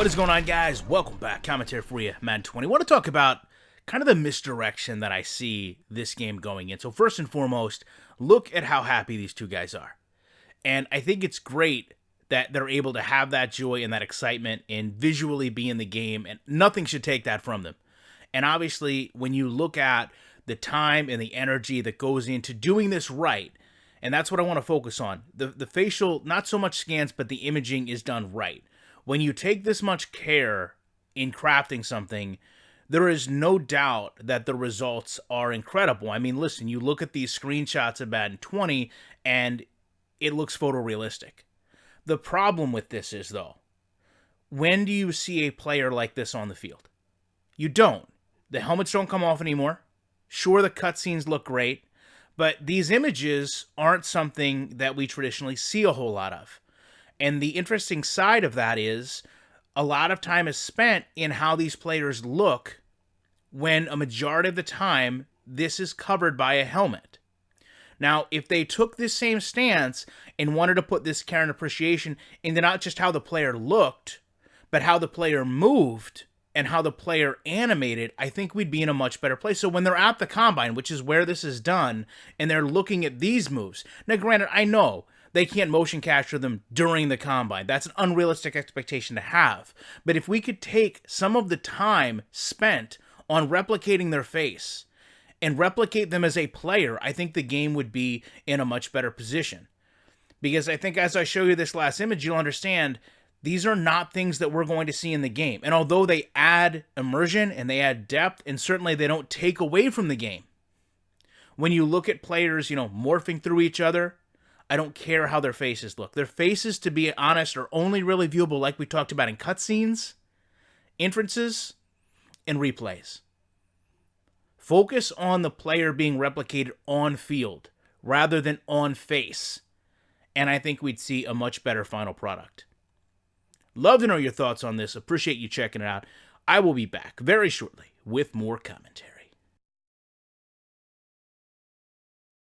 What is going on, guys? Welcome back. Commentary for you, Madden 20. I want to talk about kind of the misdirection that I see this game going in. So first and foremost, look at how happy these two guys are. And I think it's great that they're able to have that joy and that excitement and visually be in the game, and nothing should take that from them. And obviously, when you look at the time and the energy that goes into doing this right, and that's what I want to focus on. The facial, not so much scans, but the imaging is done right. When you take this much care in crafting something, there is no doubt that the results are incredible. I mean, listen, you look at these screenshots of Madden 20, and it looks photorealistic. The problem with this is, though, when do you see a player like this on the field? You don't. The helmets don't come off anymore. Sure, the cutscenes look great, but these images aren't something that we traditionally see a whole lot of. And the interesting side of that is a lot of time is spent in how these players look when a majority of the time this is covered by a helmet. Now, if they took this same stance and wanted to put this care and appreciation into not just how the player looked, but how the player moved and how the player animated, I think we'd be in a much better place. So when they're at the combine, which is where this is done, and they're looking at these moves. Now, granted, I know they can't motion capture them during the combine. That's an unrealistic expectation to have. But if we could take some of the time spent on replicating their face and replicate them as a player, I think the game would be in a much better position. Because I think as I show you this last image, you'll understand these are not things that we're going to see in the game. And although they add immersion and they add depth, and certainly they don't take away from the game, when you look at players, morphing through each other, I don't care how their faces look. Their faces, to be honest, are only really viewable, like we talked about, in cutscenes, inferences, and replays. Focus on the player being replicated on field rather than on face, and I think we'd see a much better final product. Love to know your thoughts on this. Appreciate you checking it out. I will be back very shortly with more commentary.